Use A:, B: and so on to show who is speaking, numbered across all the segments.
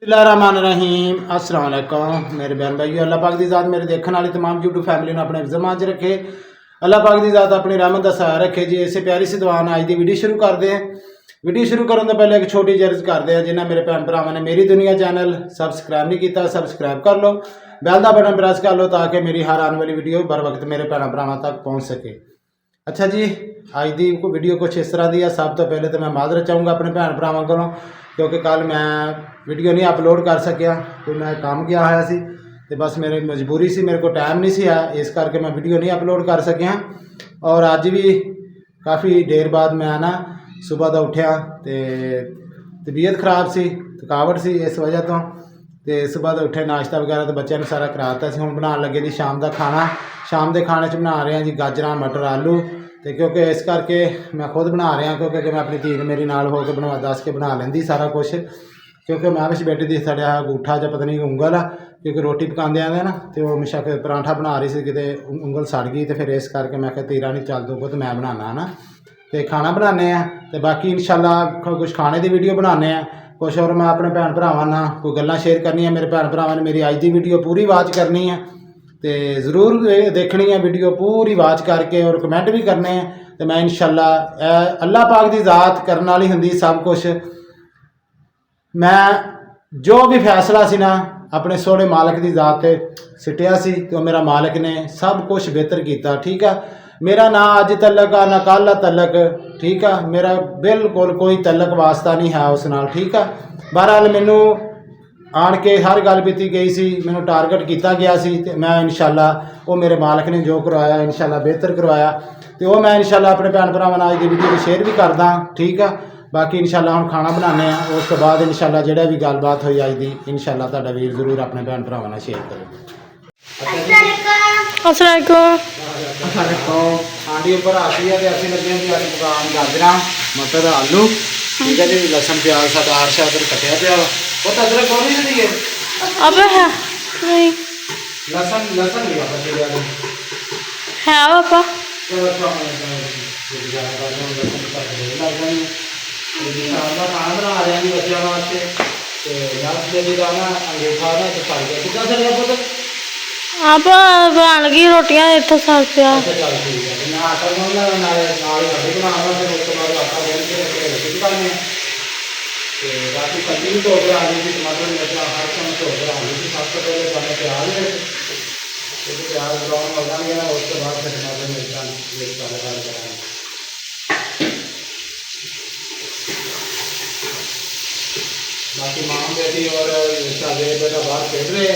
A: बिस्मिल्लाहिर्रहमानिर्रहीम अस्सलाम वालेकुम मेरे बहन भाइयों। अल्लाह पाक दी ज़ात मेरे देखने वाली तमाम यूट्यूब फैमिली ने अपने ज़मान च रखे। अल्लाह पाक दी ज़ात अपनी रहमत दा सहारा रखे जी। इसे प्यारी सी दुआ नाल अज दी वीडियो शुरू करते हैं। वीडियो शुरू करने तो पहले एक छोटी जी अर्ज करते हैं, जिन्हें मेरे भैन भरावां ने मेरी दुनिया चैनल सबसक्राइब नहीं किया सबसक्राइब कर लो, बैल का बटन प्रेस कर लो ताकि मेरी हर आने वाली वीडियो बर वक्त मेरे भैन भरावां तक पहुँच सके। अच्छा जी, अज की वीडियो कुछ इस तरह की है। सब तो पहले तो मैं माजरत चाहूँगा अपने भैन भरावां को, क्योंकि कल मैं वीडियो नहीं अपलोड कर सकिया, तो मैं काम गया होया सी ते बस मेरी मजबूरी सी, मेरे को टाइम नहीं सी है, इस करके मैं वीडियो नहीं अपलोड कर सकिया। और अज भी काफ़ी देर बाद मैं ना सुबह का उठ्या तो तबीयत खराब सी, थकावट सी, इस वजह तो सुबह तो उठे नाश्ता वगैरह तो बच्चों ने सारा कराता सी। हुण बनाने लगे जी शाम का खाना। शाम के खाने च बना रहे हैं जी गाजर मटर आलू, तो क्योंकि इस करके मैं खुद बना रहा, क्योंकि मैं अपनी धी मेरी नाल हो के बनवा दस के बना लेंदी सारा कुछ, क्योंकि मैं भी बेटी दी सड़िया अंगूठा ज पता नहीं उंगल आ, क्योंकि रोटी पकाते आते ना तो वो हमेशा फिर परांठा बना रही थी, कितने उंगल सड़ गई, तो फिर इस करके मैं क्या तीरा नहीं चल दूगा तो मैं बनाना है ना, तो खाना बनाने तो बाकी इंशाल्लाह कुछ खाने की वीडियो बनाने कुछ, और मैं अपने भैन भरावां नाल कोई गल्लां शेयर करनी है। मेरे भैन भरावां ने मेरी अज की वीडियो पूरी वाच करनी है, तो ज़रूर देखनी है वीडियो पूरी वाच करके, और कमेंट भी करने हैं। तो मैं इंशाल्लाह अल्लाह पाक की ज़ात करने वाली हुंदी सब कुछ। मैं जो भी फैसला सी ना अपने सोहने मालक की ज़ात सिटिया सी, तो मेरा मालक ने सब कुछ बेहतर किया। ठीक है, मेरा ना अज तलक आ ना कल तलक, ठीक है, मेरा बिल्कुल कोई तलक वास्ता नहीं है उस नाल। ठीक है, बहरहाल मैनू आन के हर गल बीती गई सी, मैनू टारगेट किया गया सी, ते मैं इंशाल्लाह वो मेरे मालक ने जो करवाया इंशाल्लाह बेहतर करवाया, तो वो मैं इंशाल्लाह अपने भैन भरावां नाल अज दी वीडियो शेयर भी करदा। ठीक है, बाकी इंशाल्लाह हम खाना बनाने हैं, उस तो बाद इंशाल्लाह जिहड़ा भी गलबात होई अज दी इंशाल्लाह तुहाडा वीर जरूर अपने भैन भरावां नाल शेयर करो। हांडी उपर आती है, असीं लगे जी अज पकान गाजरां मटर आलू। ठीक है जी, लसन प्याज साडा हर उधर कटिया पिया वा, वो तो अदरक कौन नहीं दिए
B: अब है नहीं
A: लसन लसन भी आप दिया
B: है पापा।
A: चलो खाना बना रहे हैं बच्चों वास्ते, तो दस बजे का ना अंगूठा ना तो सड़ गया कितना सड़िया पुत
B: आप बन लगी रोटियां इतना सड़ पिया।
A: अच्छा चल ठीक है, मैं आटा गुनना नाले रोटी बनाऊंगा, फिर उसके बाद आटा गुन के रोटी पकाने। तो बाकी सब्जी भी धो के आ गई थी, टमाटर मिर्चा हर समय धो के आ गई थी। सब तो पहले मैंने प्याज प्याज ब्राउन हो जाएंगे ना, उसके बाद फिर टमाटर मिर्चा लगा करेंगे। बाकी मां बेटी और सारे बेटा बाहर खेल रहे,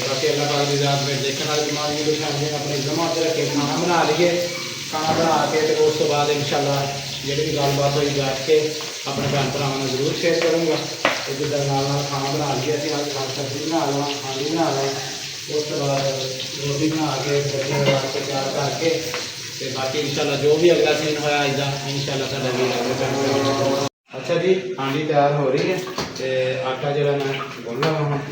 A: बाकी अल्लाह पाक की ज़ात में देखने वाली बीमारी की फैमिली ने अपने जमा से रखे खाना बना लिए। खाना बना के तो उस तो बाद इंशाल्लाह जी भी गलबात हुई बैठ के अपने भैन भरावां ने जरूर शेयर करूँगा। तो जिदा नाल खाना बना लिया अभी आज सब्जी बना लवा खानी बना ला, उस तो बाद रोटी बना के बच्चे वास्ते तैयार करके, तो बाकी इंशाल्लाह जो भी अगला सीन होया इसका इंशाल्लाह तुहाडा भी लगे। अच्छा जी, हांडी तैयार हो रही है, तो आटा जो मैं गुन लवा हूँ।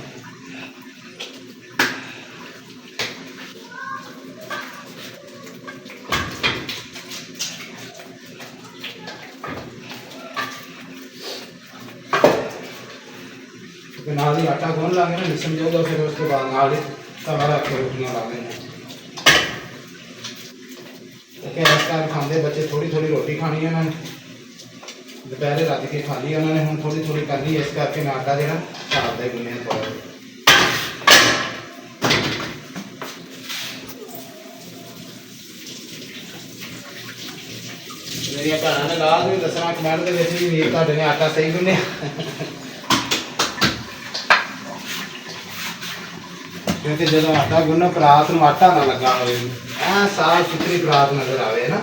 A: नाल ही आटा गुन लागे ना मिशन जाऊगा, फिर उसके बाद नाल ही तवा रख के रोटियां ला देंगे। इस टाइम खाते बच्चे थोड़ी थोड़ी रोटी खानी है उन्होंने, दोपहर रज के खा ली उन्होंने, हूँ थोड़ी थोड़ी करनी, इस करके मैं आटा जो छापता ही गुने थोड़ा। मेरिया भैन ने लाल भी दसना कमेंट के वीर तुहाडे ने आटा सही गुनिया, क्योंकि जो आटा गुनना परात में आटा ना लगा हो, साफ सुथरी परात नजर आए ना।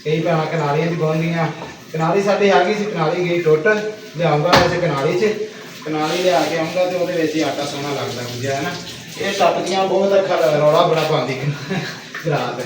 A: कई भैन कनालियां भी गुनदियाँ, कनाली साड़ी आ गई सी, कनाली गई टुट, लियाऊंगा वैसे कनाली च कनाली लिया के आऊँगा तो वो आटा सोहना लगता मुझे है ना। ये टपदियाँ बहुत रौला बड़ा पाती रात।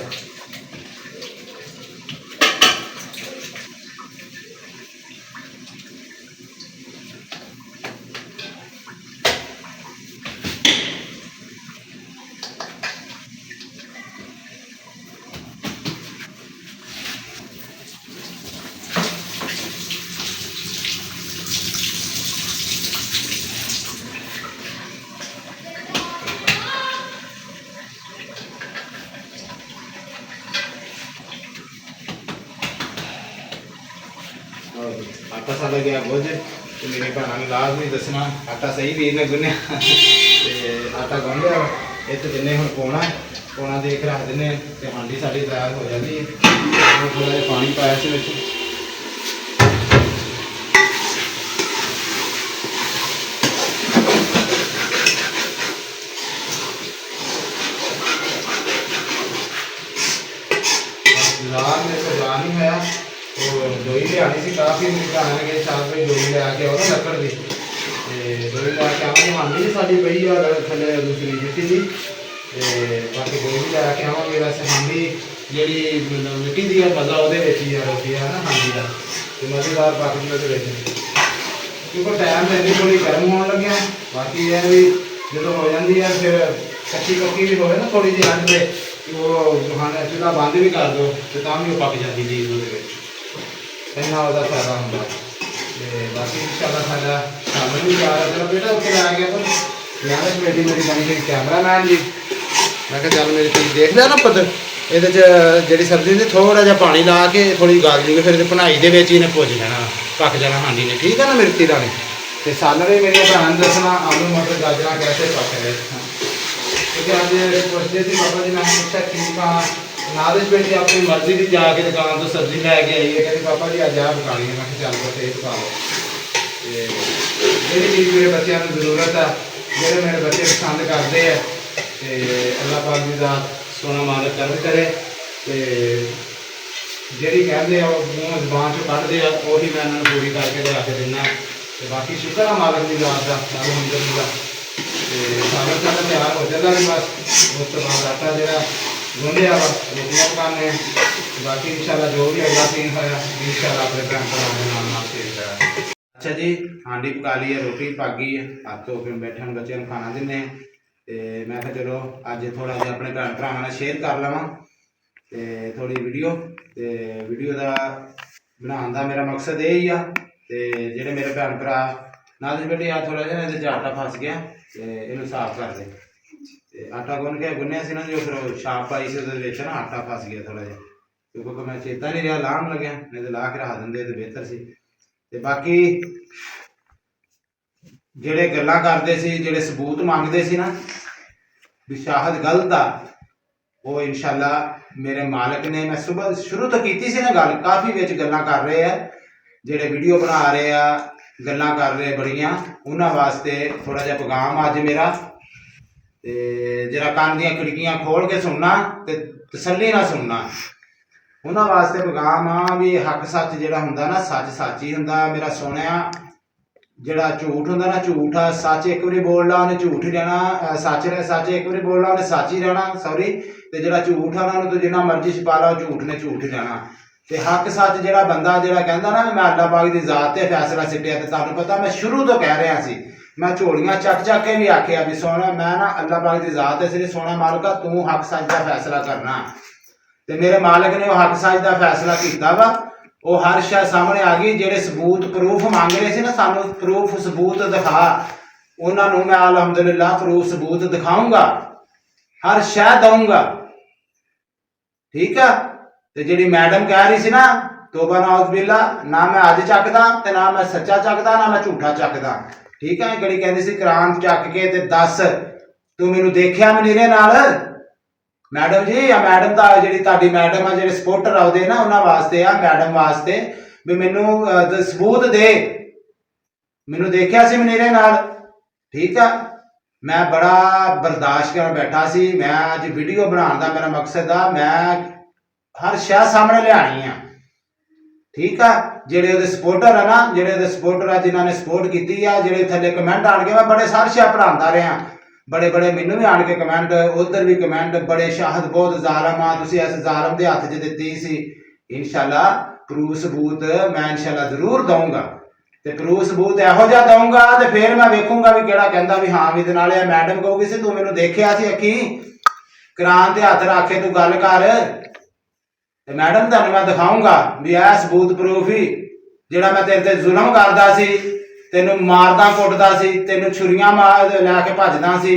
A: ਪਤਾ ਲੱਗਿਆ ਕੁਝ ਤੇ ਮੇਰੇ ਭੈਣਾਂ ਨੂੰ ਲਾਜ਼ਮੀ ਦੱਸਣਾ। ਆਟਾ ਸਹੀ ਵੀਰ ਨੇ ਗੁੰਨਿਆ ਤੇ ਆਟਾ ਗੁੰਨ ਲਿਆ ਇਹ ਤੇ ਜਿੰਨੇ ਹੁਣ ਪੌਣਾ ਦੇਖ ਰੱਖ ਦਿੰਦੇ ਤੇ ਹਾਂਡੀ ਸਾਡੀ ਤਿਆਰ ਹੋ ਜਾਂਦੀ ਹੈ। ਥੋੜਾ ਜਿਹਾ ਪਾਣੀ ਪਾਇਆ ਸੀ ਵਿੱਚ लाल मेरे को जा नहीं होया तो दोई लियानी सी काफ़ी मेरे भैन ने कहा चार भाई दोई लैके आओ ना लकड़ की दोई लैके आवांगे हांडी भी साडी पई आ थल्ले दूसरी मिट्टी की बाकी दोई भी लैके आवांगे। वैसे हांडी जी मिट्टी की मज़ा वो ही है रोटी है ना हांडी का तो मज़ेदार पकदी वो क्योंकि टाइम तो इन्नी थोड़ी गर्म होने लगे। बाकी यह भी जो हो जाती है फिर कच्ची पक्की भी हो ना थोड़ी जी अंज से वो हाँ चूल्हा बंद भी कर दो तो भी वो पक जाती चीज़ वो इन्ना वो फायदा होंगे। बाकी इंशाल्लाह साडा शाम भी तैयार है। चलो बेटा उत्ते लै गया पर मैं बेटी मेरी बनी गई कैमरा मैन जी। मैं कहा चल मेरी चीज़ देख लिया ना पुत्तर ये जी सब्जी ने थोड़ा जहा पानी ला के थोड़ी गल जी फिर भुनाई के इन्हें भुज जाना पक जाना हांडी ने ठीक है ना मिर्ची रानी। तो सालन भी मेरी भैन दसना आलू मटर गाजर कैसे पक रहे क्योंकि अज पुछते थे बाबा जी मैं पूछा ठीक हाँ नादिश बेटी अपनी मर्जी की जाके दुकान तो सब्जी लैके आई है कहती पापा जी अज आ पकानी है। मैं चल बस ये पका लो जी चीज़ मेरे बच्चों को जरूरत है जो मेरे बच्चे पसंद करते हैं तो अल्लाह पाक की ज़ात सोना मालक कर करे तो जी कहते हैं मूँह जबान चो कढ़ते हैं वही मैं उन्होंने पूरी करके लिया के देना। तो बाकी शुक्र है मालक की ज़ात का अलहमदुलिल्लाह। सालन सारा तैयार हो जाता है बस उस तो बाद आटा जो गुंदिया वा रोटियां पकाने। बाकी इंशाल्लाह जो भी अगला सीन है इंशाल्लाह अपने भैन भरावां नाल शेयर करांगे। अच्छा जी हांडी पका ली है रोटी पक गई है हाथ धो के बैठे हम बच्चों को खाना दिन्ने ते मैं कहा चलो अज थोड़ा जिहा अपने भैन भरावां नाल शेयर कर लवां ते थोड़ी वीडियो का बनाने का मेरा मकसद यही आ। ते जिहड़े मेरे भैन भरा नाल बेटी आ थोड़ा जिहा इहदे च आटा फस गया इनू साफ कर दे आटा गुन्निया से ना जो फिर छाप पाई से ना आटा फस गया थोड़ा जिहा क्योंकि मैं चेता नहीं रहा लाहन लग्या नहीं तो ला के रख देंगे तो बेहतर सी। ते बाकी जेड़े गल्लां करदे सी जेड़े सबूत मंगदे सी ना भी शाहद गलत आ वो इंशाल्लाह मेरे मालक ने मैं सुबह शुरू तो की सी ना गल काफ़ी विच गल्लां कर रहे हैं जेड़े वीडियो बना रहे आ गल्लां कर रहे बड़ियां उन्हां वास्ते थोड़ा जिहा पैगाम अज मेरा ते जरा कान दियां खिड़कियां खोल के सुनना ते तसल्ली ना सुनना उन्हां वास्ते पैगाम आ भी हक सच जिहड़ा हुंदा ना सच सच ही हुंदा। मेरा सुनिया जिहड़ा झूठ हुंदा ना झूठ आ सच एक बारी बोल ला उन्हें झूठ ही रहना सच एक बारी बोल ला उन्हें सच ही रहना सॉरी ते जिहड़ा झूठ आ उन्होंने तो जिन्ना मर्जी छुपा ला झूठ ने झूठ ही रहना। ते हक सच जिहड़ा बंदा जिहड़ा कहंदा ना मैं अल्लाह पाक दी ज़ात ते फैसला सिटिया ते तुहानूं पता मैं शुरू तो कह रहा सी मैं झोलियां चक चक के भी आखिया भी सोना मैं ना अल्लाह पाक दी ज़ात है सिर्फ सोना मालका तू हक सच का फैसला करना। तो मेरे मालक ने वो हक सच का फैसला किया वा वो हर शय सामने आ गई जेडे सबूत प्रूफ मांग रहे थे ना सानू प्रूफ सबूत दिखा उन्होंने मैं अलहमदुलिल्लाह प्रूफ सबूत दिखाऊंगा हर शय दूंगा ठीक है। तो जी मैडम कह रही सी ना तोबा नाउज़ बिल्ला ना मैं अज चकदा ते ना मैं सच्चा चकदा ना मैं झूठा चकदा ठीक है। कड़ी कहती सी कुरान चक के ते दस तू मैनू देखिया मनीरे नाल मैडम जी या मैडम का जी ताड़ी मैडम आ जो सपोर्टर आते ना उन्होंने वास्ते आ मैडम वास्ते भी मैनू सबूत दे मैनू देखिया सी मनीरे नाल ठीक है। मैं बड़ा बर्दाश्त कर बैठा सी मैं अज वीडियो बनाने का मेरा मकसद आ मैं हर शय सामने लियानी आ ठीक है। जेडे उहदे सपोर्टर है ना जेडे उहदे सपोर्टर है जिन्होंने सपोर्ट की है जेडे थले कमेंट आन के मैं बड़े सारे शय पढ़ाता रहा बड़े बड़े मैनू भी आन के कमेंट उधर भी कमेंट बड़े शाहद बहुत जालम आ तुसीं इस जालम के हथ च दित्ती सी इंशाल्लाह प्रूफ सबूत मैं इंशाल्लाह जरूर दूंगा तो प्रूफ सबूत इहो जिहा दूंगा तो फिर मैं वेखूंगा भी किहड़ा कहंदा भी हाँ भी नाल मैडम कहूगी सी तू मैनू देखिया सी अखी कुरान ते हथ रख के तू गल कर तो मैडम तुहानूं मैं दिखाऊंगा भी यह सबूत प्रूफ ही जिहड़ा मैं तेरे ते जुल्म करदा सी तेनू मारदा कुटदा सी तेनू छुरियां मार लैके भजदा सी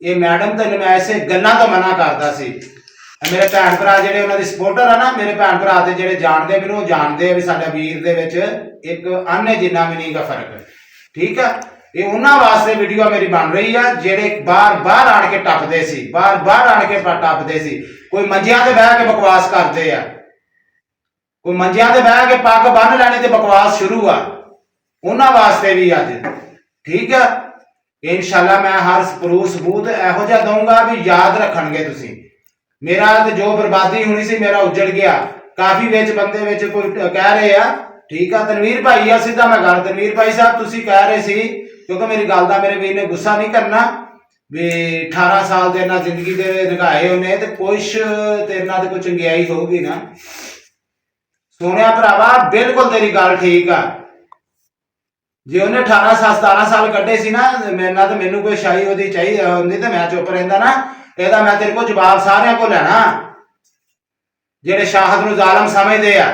A: ये मैडम तेनू मैं ऐसे गल्लां तो मना करदा सी ਮੇਰੇ ਭੈਣ ਭਰਾ ਜਿਹੜੇ ਉਹਨਾਂ ਦੀ ਸਪੋਰਟਰ ਆ ਨਾ, ਮੇਰੇ ਭੈਣ ਭਰਾ ਤੇ ਜਿਹੜੇ ਜਾਣਦੇ ਮੈਨੂੰ, ਉਹ ਜਾਣਦੇ ਆ ਵੀ ਸਾਡਾ ਵੀਰ ਦੇ ਵਿੱਚ ਇੱਕ ਆਨੇ ਜਿੰਨਾ ਵੀ ਨਹੀਂਗਾ ਫਰਕ। ਠੀਕ ਆ, ਇਹ ਉਹਨਾਂ ਵਾਸਤੇ ਵੀਡੀਓ ਮੇਰੀ ਬਣ ਰਹੀ ਆ ਜਿਹੜੇ ਬਾਹਰ ਆਣ ਕੇ ਟੱਪਦੇ ਸੀ, ਬਾਹਰ ਆਣ ਕੇ ਟੱਪਦੇ ਸੀ। ਕੋਈ ਮੰਜਿਆਂ ਤੇ ਬਹਿ ਕੇ ਬਕਵਾਸ ਕਰਦੇ ਆ, ਕੋਈ ਮੰਜਿਆਂ ਤੇ ਬਹਿ ਕੇ ਪੱਗ ਬੰਨ ਲੈਣੀ ਤੇ ਬਕਵਾਸ ਸ਼ੁਰੂ ਆ, ਉਹਨਾਂ ਵਾਸਤੇ ਵੀ ਅੱਜ। ਠੀਕ ਆ, ਇਨਸ਼ਾਅੱਲਾ ਮੈਂ ਹਰ ਪ੍ਰੂਫ ਸਬੂਤ ਇਹੋ ਜਿਹਾ ਦਊਂਗਾ ਵੀ ਯਾਦ ਰੱਖਣਗੇ ਤੁਸੀਂ। ਮੇਰਾ ਤੇ ਜੋ ਬਰਬਾਦੀ ਹੋਣੀ ਸੀ ਮੇਰਾ ਉੱਜੜ ਗਿਆ। ਕਾਫੀ ਵਿੱਚ ਬੰਦੇ ਵਿੱਚ ਕੋਈ ਕਹਿ ਰਹੇ ਆ, ਠੀਕ ਆ, ਤਨਵੀਰ ਭਾਈ ਆ, ਸਿੱਧਾ ਮੈਂ ਗੱਲ, ਤਨਵੀਰ ਭਾਈ ਸਾਹਿਬ ਤੁਸੀਂ ਕਹਿ ਰਹੇ ਸੀ, ਕਿਉਂਕਿ ਮੇਰੀ ਗੱਲ ਦਾ ਮੇਰੇ ਵੀਰ ਨੇ ਗੁੱਸਾ ਨਹੀਂ ਕਰਨਾ, ਵੀ 18 ਸਾਲ ਦੇ ਨਾਲ ਜ਼ਿੰਦਗੀ ਦੇ ਲਗਾਏ ਉਹਨੇ ਤੇ ਕੁਛ ਤੇਰੇ ਨਾਲ ਤੇ ਕੋਈ ਚੰਗਿਆਈ ਹੋਊਗੀ ਨਾ। ਸੋਹਣਿਆ ਭਰਾਵਾ, ਬਿਲਕੁਲ ਤੇਰੀ ਗੱਲ ਠੀਕ ਆ। ਜੇ ਉਹਨੇ 18 ਸਾਲ 17 ਸਾਲ ਕੱਢੇ ਸੀ ਨਾ ਮੇਰੇ ਨਾਲ, ਤੇ ਮੈਨੂੰ ਕੋਈ ਸ਼ਾਹੀ ਉਹਦੀ ਚਾਹੀਦੀ ਹੁੰਦੀ ਤੇ ਮੈਂ ਚੁੱਪ ਰਹਿੰਦਾ ਨਾ। ਇਹਦਾ ਮੈਂ ਤੇਰੇ ਕੋਲ ਜਵਾਬ ਸਾਰਿਆਂ ਕੋਲ ਲੈਣਾ ਜਿਹੜੇ ਸ਼ਾਹਦ ਨੂੰ ਜ਼ਾਲਮ ਸਮਝਦੇ ਆ।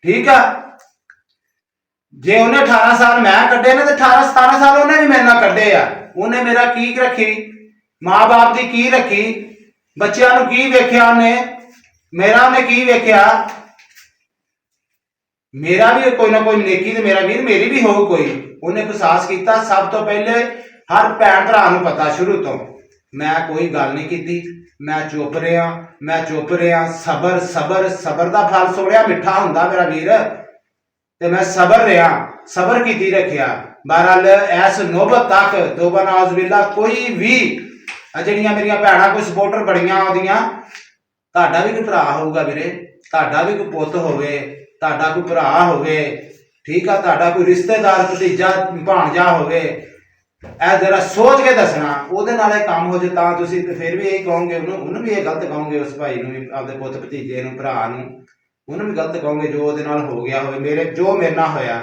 A: ਠੀਕ ਆ, ਜੇ ਉਹਨੇ 18 ਸਾਲ ਮੈਂ ਕੱਢੇ ਨੇ ਤੇ 17 ਸਾਲ ਉਹਨੇ ਵੀ ਮੇਰੇ ਨਾਲ ਕੱਢੇ ਆ। ਉਹਨੇ ਮੇਰਾ ਕੀ ਰੱਖੀ, ਮਾਂ-ਬਾਪ ਦੀ ਕੀ ਰੱਖੀ, ਬੱਚਿਆਂ ਨੂੰ ਕੀ ਵੇਖਿਆ ਉਹਨੇ, ਮੇਰਾ ਉਹਨੇ ਕੀ ਵੇਖਿਆ। ਮੇਰਾ ਵੀ ਕੋਈ ਨਾ ਕੋਈ ਨੇਕੀ ਤੇ ਮੇਰਾ ਵੀਰ ਮੇਰੀ ਵੀ ਹੋਊ ਕੋਈ। ਉਹਨੇ ਅਹਿਸਾਸ ਕੀਤਾ। ਸਭ ਤੋਂ ਪਹਿਲੇ ਹਰ ਭੈਣ ਭਰਾ ਨੂੰ ਪਤਾ ਸ਼ੁਰੂ ਤੋਂ ਮੈਂ ਕੋਈ ਗੱਲ ਨਹੀਂ ਕੀਤੀ, ਮੈਂ ਚੁੱਪ ਰਿਹਾ। ਸਬਰ ਦਾ ਫਲ ਸੋਹਣਿਆ ਮਿੱਠਾ ਹੁੰਦਾ ਮੇਰਾ ਵੀਰ, ਤੇ ਮੈਂ ਸਬਰ ਰਿਹਾ, ਸਬਰ ਕੀਤੀ ਰੱਖਿਆ। ਬਹਰਹਾਲ ਐਸ ਨੋਬਤ ਤੱਕ ਤੋਬਾ ਨਾਜ਼ ਬਿल्ला ਕੋਈ ਵੀ ਜਿਹੜੀਆਂ ਮੇਰੀਆਂ ਭੈਣਾਂ ਕੋਈ ਸਪੋਰਟਰ ਬੜੀਆਂ ਉਹਦੀਆਂ, ਤੁਹਾਡਾ ਵੀ ਕੋਈ ਭਰਾ ਹੋਊਗਾ ਵੀਰੇ, ਤੁਹਾਡਾ ਵੀ ਕੋਈ ਪੁੱਤ ਹੋਵੇ, ਤੁਹਾਡਾ ਕੋਈ ਭਰਾ ਹੋਵੇ, ਠੀਕ ਆ, ਤੁਹਾਡਾ ਕੋਈ ਰਿਸ਼ਤੇਦਾਰ ਭਤੀਜਾ ਭਾਣਜਾ ਹੋਵੇ, ਇਹ ਜਰਾ ਸੋਚ ਕੇ ਦੱਸਣਾ। ਉਹਦੇ ਨਾਲ ਇਹ ਕੰਮ ਹੋ ਜੇ ਤਾਂ ਤੁਸੀਂ ਤੇ ਫਿਰ ਵੀ ਇਹ ਕਹੋਗੇ, ਉਹਨੂੰ ਵੀ ਇਹ ਗਲਤ ਕਹੋਗੇ, ਉਸ ਭਾਈ ਨੂੰ ਵੀ, ਆਪਦੇ ਪੁੱਤ ਭਤੀਜੇ ਨੂੰ, ਭਰਾ ਨੂੰ, ਉਹਨੂੰ ਵੀ ਗਲਤ ਕਹੋਗੇ। ਜੋ ਉਹਦੇ ਨਾਲ ਹੋ ਗਿਆ ਹੋਵੇ, ਜੋ ਮੇਰੇ ਨਾਲ ਹੋਇਆ,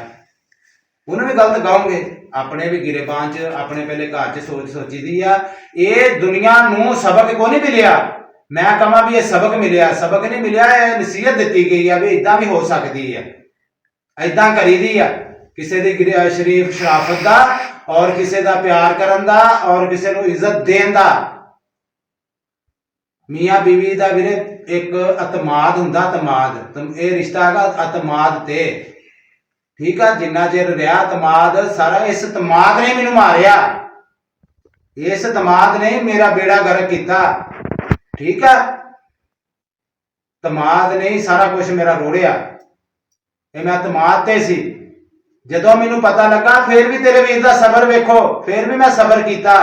A: ਉਹਨੂੰ ਵੀ ਗਲਤ ਕਹੋਗੇ। ਆਪਣੇ ਵੀ ਗਿਰੇਬਾਨ ਚ, ਆਪਣੇ ਪਹਿਲੇ ਘਰ ਚ ਸੋਚੀ ਦੀ ਆ। ਇਹ ਦੁਨੀਆ ਨੂੰ ਸਬਕ ਕੋ ਨਹੀਂ ਮਿਲਿਆ। ਮੈਂ ਕਹਾਂ ਵੀ ਇਹ ਸਬਕ ਮਿਲਿਆ, ਸਬਕ ਨਹੀਂ ਮਿਲਿਆ, ਇਹ ਨਸੀਹਤ ਦਿੱਤੀ ਗਈ ਆ ਵੀ ਇਦਾਂ ਵੀ ਹੋ ਸਕਦੀ ਹੈ, ਇਦਾਂ ਕਰੀਦੀ ਆ। ਕਿਸੇ ਦੀ ਸ਼ਰੀਫ ਸ਼ਰਾਫਤ ਦਾ, ਔਰ ਕਿਸੇ ਦਾ ਪਿਆਰ ਕਰਨ ਦਾ, ਔਰ ਕਿਸੇ ਨੂੰ ਇੱਜ਼ਤ ਦੇਣ ਦਾ। ਮੀਆਂ ਬੀਵੀ ਦਾ ਵੀਰੇ ਇੱਕ ਅਤਮਾਦ ਹੁੰਦਾ, ਅਤਮਾਦ। ਇਹ ਰਿਸ਼ਤਾ ਹੈਗਾ ਅਤਮਾਦ ਤੇ। ਠੀਕ ਆ, ਜਿੰਨਾ ਚਿਰ ਰਿਹਾ ਅਤਮਾਦ, ਸਾਰਾ ਇਸ ਅਤਮਾਦ ਨੇ ਮੈਨੂੰ ਮਾਰਿਆ, ਇਸ ਅਤਮਾਦ ਨੇ ਮੇਰਾ ਬੇੜਾ ਗਰਕ ਕੀਤਾ। ਠੀਕ ਆ, ਅਤਮਾਦ ਨੇ ਸਾਰਾ ਕੁਝ ਮੇਰਾ ਰੋੜਿਆ। ਇਹ ਮੈਂ ਅਤਮਾਦ ਤੇ ਸੀ। ਜਦੋਂ ਮੈਨੂੰ ਪਤਾ ਲੱਗਾ, ਫਿਰ ਵੀ ਤੇਰੇ ਵੀਰ ਦਾ ਸਬਰ ਵੇਖੋ, ਫਿਰ ਵੀ ਮੈਂ ਸਬਰ ਕੀਤਾ।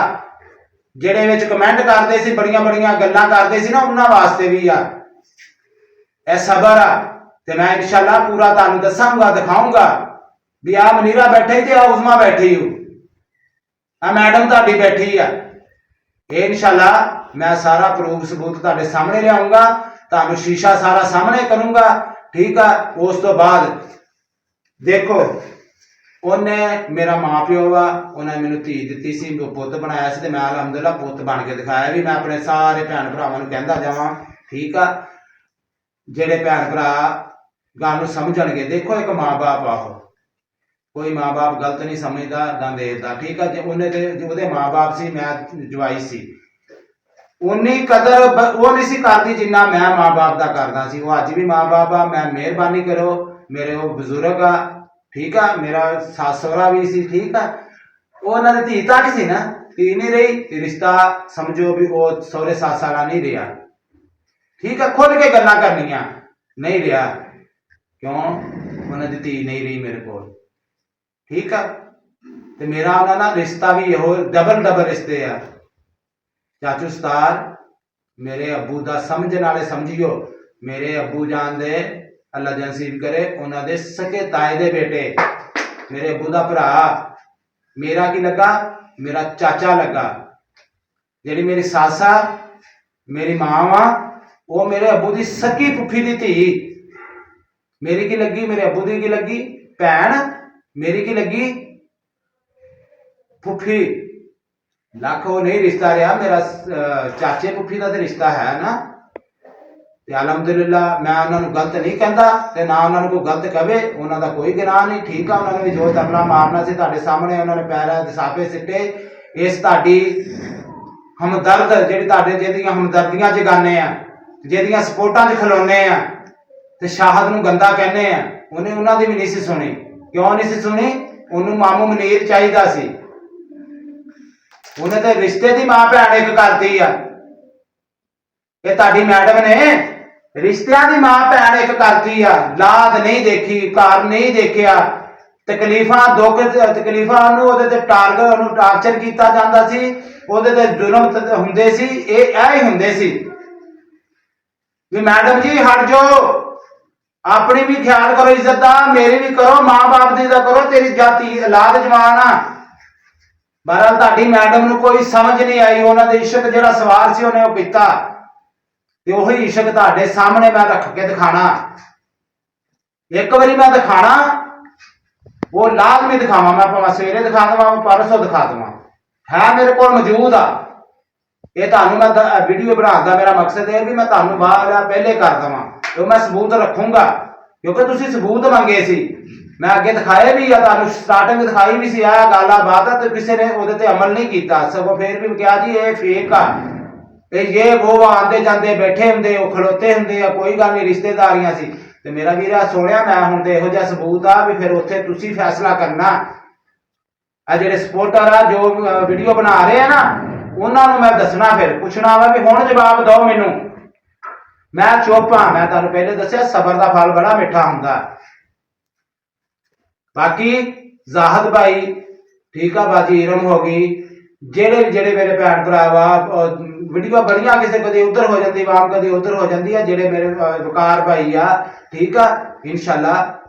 A: ਜਿਹੜੇ ਵਿੱਚ ਕਮੈਂਟ ਕਰਦੇ ਸੀ, ਬੜੀਆਂ ਗੱਲਾਂ ਕਰਦੇ ਸੀ ਨਾ, ਉਹਨਾਂ ਵਾਸਤੇ ਵੀ ਆ ਇਹ ਸਬਰ ਆ। ਤੇ ਮੈਂ ਇਨਸ਼ਾਅੱਲਾ ਪੂਰਾ ਤੁਹਾਨੂੰ ਦੱਸਾਂਗਾ, ਦਿਖਾਊਂਗਾ ਵੀ ਆ ਮਨੀਰਾ ਬੈਠੇ ਤੇ ਆ ਉਜ਼ਮਾ ਬੈਠੀ ਹੋ, ਆ ਮੈਡਮ ਤੁਹਾਡੀ ਬੈਠੀ ਆ। ਇਹ ਇਨਸ਼ਾਅੱਲਾ ਮੈਂ ਸਾਰਾ ਪ੍ਰੂਫ ਸਬੂਤ ਤੁਹਾਡੇ ਸਾਹਮਣੇ ਲਿਆਉਂਗਾ, ਤੁਹਾਨੂੰ ਸ਼ੀਸ਼ਾ ਸਾਰਾ ਸਾਹਮਣੇ ਕਰੂੰਗਾ। ਠੀਕ ਆ, ਉਸ ਤੋਂ ਬਾਅਦ ਦੇਖੋ, ਉਹਨੇ ਮੇਰਾ ਮਾਂ ਪਿਓ ਵਾ, ਉਹਨੇ ਮੈਨੂੰ ਧੀ ਦਿੱਤੀ ਸੀ, ਪੁੱਤ ਬਣਾਇਆ ਸੀ, ਤੇ ਮੈਂ ਅਲਹਮਦੁਲਿਲਾ ਪੁੱਤ ਬਣ ਕੇ ਦਿਖਾਇਆ ਵੀ। ਮੈਂ ਆਪਣੇ ਸਾਰੇ ਭੈਣ ਭਰਾਵਾਂ ਨੂੰ ਕਹਿੰਦਾ ਜਾਵਾਂ, ਠੀਕ ਆ, ਜਿਹੜੇ ਭੈਣ ਭਰਾ ਗੱਲ ਨੂੰ ਸਮਝਣਗੇ। ਦੇਖੋ, ਇੱਕ ਮਾਂ-ਬਾਪ ਆਹੋ, ਕੋਈ ਮਾਂ-ਬਾਪ ਗਲਤ ਨਹੀਂ ਸਮਝਦਾ ਦੰਦੇਰ ਦਾ। ਠੀਕ ਆ, ਜੇ ਉਹਦੇ ਮਾਂ-ਬਾਪ ਸੀ, ਮੈਂ ਜਵਾਈ ਸੀ, ਉਨੀ ਕਦਰ ਉਹ ਨਹੀਂ ਸੀ ਕਰਦੀ ਜਿੰਨਾ ਮੈਂ ਮਾਂ-ਬਾਪ ਦਾ ਕਰਦਾ ਸੀ। ਉਹ ਅੱਜ ਵੀ ਮਾਂ-ਬਾਪ ਆ, ਮੈਂ ਮਿਹਰਬਾਨੀ ਕਰੋ, ਮੇਰੇ ਉਹ ਬਜ਼ੁਰਗ ਆ। ਠੀਕ ਆ, ਮੇਰਾ ਸੱਸ ਸਹੁਰਾ ਵੀ ਸੀ। ਠੀਕ ਆ, ਉਹ ਉਹਨਾਂ ਦੀ ਧੀ ਤੱਕ ਸੀ ਨਾ, ਧੀ ਨਹੀਂ ਰਹੀ, ਰਿਸ਼ਤਾ ਸਮਝੋ ਵੀ ਉਹ ਸਹੁਰੇ ਸੱਸ ਵਾਲਾ ਨਹੀਂ ਰਿਹਾ। ਠੀਕ ਆ, ਖੁੱਲ ਕੇ ਗੱਲਾਂ ਕਰਨੀਆਂ ਨਹੀਂ ਰਿਹਾ, ਕਿਉਂ? ਉਹਨਾਂ ਦੀ ਧੀ ਨਹੀਂ ਰਹੀ ਮੇਰੇ ਕੋਲ। ਠੀਕ ਆ, ਤੇ ਮੇਰਾ ਉਹਨਾਂ ਨਾਲ ਰਿਸ਼ਤਾ ਵੀ ਇਹੋ ਡਬਲ ਰਿਸ਼ਤੇ ਆ। ਚਾਚੂ ਸਤਾਰ ਮੇਰੇ ਅੱਬੂ ਦਾ ਸਮਝਣ ਵਾਲੇ ਸਮਝਿਓ, ਮੇਰੇ ਅੱਬੂ ਜਾਨ ਦੇ ਅੱਲਾ ਜਨਸੀਬ ਕਰੇ, ਉਹਨਾਂ ਦੇ ਸਕੇ ਤਾਏ ਦੇ ਬੇਟੇ, ਮੇਰੇ ਅੱਬੂ ਦਾ ਭਰਾ। ਮੇਰਾ ਕੀ ਲੱਗਾ? ਮੇਰਾ ਚਾਚਾ ਲੱਗਾ। ਜਿਹੜੀ ਮੇਰੀ ਸੱਸ ਆ, ਮੇਰੀ ਮਾਂ ਵਾ, ਉਹ ਮੇਰੇ ਅੱਬੂ ਦੀ ਸਕੀ ਫੁੱਫੀ ਦੀ ਧੀ। ਮੇਰੀ ਕੀ ਲੱਗੀ? ਮੇਰੇ ਅੱਬੂ ਦੀ ਕੀ ਲੱਗੀ? ਭੈਣ। ਮੇਰੀ ਕੀ ਲੱਗੀ? ਫੁੱਫੀ। ਲੱਖ ਉਹ ਨਹੀਂ ਰਿਸ਼ਤਾ ਰਿਹਾ ਮੇਰਾ, ਚਾਚੇ ਫੁੱਫੀ ਦਾ ਤੇ ਰਿਸ਼ਤਾ ਹੈ ਨਾ। ਤੇ ਅਲਹਮਦੁਲਿਲਾ ਮੈਂ ਉਹਨਾਂ ਨੂੰ ਗਲਤ ਨਹੀਂ ਕਹਿੰਦਾ, ਤੇ ਨਾ ਉਹਨਾਂ ਨੂੰ ਕੋਈ ਗਲਤ ਕਵੇ, ਉਹਨਾਂ ਦਾ ਕੋਈ ਗੁਨਾਹ ਨਹੀਂ। ਠੀਕ ਆ, ਉਹਨਾਂ ਨੇ ਵੀ ਜੋ ਤਰਲਾ ਮਾਰਨਾ ਸੀ ਤੁਹਾਡੇ ਸਾਹਮਣੇ ਉਹਨਾਂ ਨੇ ਪੈਰਾਂ ਦੇ ਸਾਫੇ ਸਿੱਟੇ। ਇਸ ਤੁਹਾਡੀ ਹਮਦਰਦ ਜਿਹੜੀ ਤੁਹਾਡੇ ਜਿਹਦੀਆਂ ਹਮਦਰਦੀਆਂ ਜਗਾਨੇ ਆ, ਜਿਹਦੀਆਂ ਸਪੋਰਟਾਂ 'ਚ ਖਲੋਨੇ ਆ ਤੇ ਸ਼ਾਹਦ ਨੂੰ ਗੰਦਾ ਕਹਿੰਦੇ ਆ, ਉਹਨੇ ਉਹਨਾਂ ਦੀ ਵੀ ਨਹੀਂ ਸੀ ਸੁਣੀ। ਕਿਉਂ ਨਹੀਂ ਸੀ ਸੁਣੀ? ਉਹਨੂੰ ਮਾਮੂ ਮਨੀਰ ਚਾਹੀਦਾ ਸੀ। ਉਹਨੇ ਤੇ ਰਿਸ਼ਤੇ ਦੀ ਮਾਂ ਭੈਣ ਇੱਕ ਕਰਤੀ ਆ। ਇਹ ਤੁਹਾਡੀ ਮੈਡਮ ਨੇ ਰਿਸ਼ਤਿਆਂ ਦੀ ਮਾਂ ਭੈਣ ਇੱਕ ਕਰਤੀ ਆ। ਲਾਦ ਨਹੀਂ ਦੇਖੀ, ਘਰ ਨਹੀਂ ਦੇਖਿਆ, ਤਕਲੀਫਾਂ ਦੁੱਖ ਤਕਲੀਫਾਂ ਨੂੰ ਉਹਦੇ ਤੇ ਉਹਨੂੰ ਟਾਰਚਰ ਕੀਤਾ ਜਾਂਦਾ ਸੀ, ਉਹਦੇ ਤੇ ਜ਼ੁਲਮ ਹੁੰਦੇ ਸੀ। ਇਹ ਹੀ ਹੁੰਦੇ ਸੀ ਵੀ ਮੈਡਮ ਜੀ ਹਟ ਜਾਓ, ਆਪਣੀ ਵੀ ਖਿਆਲ ਕਰੋ ਇੱਜ਼ਤ ਦਾ, ਮੇਰੀ ਵੀ ਕਰੋ, ਮਾਂ-ਬਾਪ ਦੀ ਦਾ ਕਰੋ, ਤੇਰੀ ਜਾਤੀ ਔਲਾਦ ਜਵਾਨ ਆ। ਬਹਰਹਾਲ ਤੁਹਾਡੀ ਮੈਡਮ ਨੂੰ ਕੋਈ ਸਮਝ ਨਹੀਂ ਆਈ। ਉਹਨਾਂ ਦੇ ਇਸ਼ਕ ਜਿਹੜਾ ਸਵਾਰ ਸੀ ਉਹਨੇ ਉਹ ਕੀਤਾ, ਤੇ ਉਹੀ ਇਸ਼ਕ ਤੁਹਾਡੇ ਸਾਹਮਣੇ ਮੈਂ ਰੱਖ ਕੇ ਦਿਖਾਣਾ। ਇੱਕ ਵਾਰੀ ਮੈਂ ਦਿਖਾਣਾ, ਉਹ ਲਾਜ਼ਮੀ ਦਿਖਾਵਾਂ। ਮੈਂ ਭਾਵੇਂ ਸਵੇਰੇ ਦਿਖਾ ਦੇਵਾਂ, ਪਰਸੋਂ ਦਿਖਾ ਦੇਵਾਂ, ਹੈ ਮੇਰੇ ਕੋਲ ਮੌਜੂਦ ਆ। ਇਹ ਤੁਹਾਨੂੰ ਮੈਂ ਵੀਡੀਓ ਬਣਾਉਣ ਦਾ ਮੇਰਾ ਮਕਸਦ ਇਹ ਵੀ ਮੈਂ ਤੁਹਾਨੂੰ ਬਾਅਦ ਪਹਿਲੇ ਕਰ ਦੇਵਾਂ, ਤੇ ਮੈਂ ਸਬੂਤ ਰੱਖੂੰਗਾ, ਕਿਉਂਕਿ ਤੁਸੀਂ ਸਬੂਤ ਮੰਗੇ ਸੀ। ਮੈਂ ਅੱਗੇ ਦਿਖਾਏ ਵੀ ਆ, ਤੁਹਾਨੂੰ ਸਟਾਰਟਿੰਗ ਦਿਖਾਈ ਵੀ ਸੀ, ਆਹ ਗੱਲ ਆ ਬਾਤ ਆ, ਤੇ ਕਿਸੇ ਨੇ ਉਹਦੇ ਤੇ ਅਮਲ ਨਹੀਂ ਕੀਤਾ। ਸਗੋਂ ਫੇਰ ਵੀ ਕਿਹਾ ਜੀ ਇਹ ਫੇਕ ਆ, ਤੇ ਇਹ ਉਹ ਆਉਂਦੇ ਜਾਂਦੇ ਬੈਠੇ ਹੁੰਦੇ, ਉਹ ਖਲੋਤੇ ਹੁੰਦੇ ਆ, ਕੋਈ ਗੱਲ ਨਹੀਂ, ਰਿਸ਼ਤੇਦਾਰੀਆਂ ਸੀ। ਤੇ ਮੇਰਾ ਵੀਰਾ ਸੋਹਣਿਆ, ਮੈਂ ਹੁਣ ਤੇ ਇਹੋ ਜਿਹਾ ਸਬੂਤ ਆ ਵੀ ਫਿਰ ਉੱਥੇ ਤੁਸੀਂ ਫੈਸਲਾ ਕਰਨਾ। ਆ ਜਿਹੜੇ ਸਪੋਰਟਰ ਆ ਜੋ ਵੀਡੀਓ ਬਣਾ ਰਹੇ ਆ ਨਾ, ਉਹਨਾਂ ਨੂੰ ਮੈਂ ਦੱਸਣਾ, ਫਿਰ ਪੁੱਛਣਾ ਵਾ ਵੀ ਹੁਣ ਜਵਾਬ ਦਿਓ ਮੈਨੂੰ। ਮੈਂ ਚੁੱਪ ਹਾਂ। ਮੈਂ ਤੁਹਾਨੂੰ ਪਹਿਲੇ ਦੱਸਿਆ ਸਬਰ ਦਾ ਫਲ ਬੜਾ ਮਿੱਠਾ ਹੁੰਦਾ। ਬਾਕੀ ਜ਼ਾਹਦ ਭਾਈ ਠੀਕ ਆ, ਬਾਜੀ ਇਰਮ ਹੋ ਗਈ, ਜਿਹੜੇ ਮੇਰੇ ਭੈਣ ਭਰਾ ਵਾ, ਵੀਡੀਓ ਬੜੀਆਂ ਕਿਸੇ ਕਦੇ ਉਧਰ ਹੋ ਜਾਂਦੀ ਵਾਮ, ਕਦੇ ਉਧਰ ਹੋ ਜਾਂਦੀ ਆ। ਜਿਹੜੇ ਮੇਰੇ ਵਕਾਰ ਭਾਈ ਆ, ਠੀਕ ਆ, ਇਨਸ਼ਾਅੱਲਾ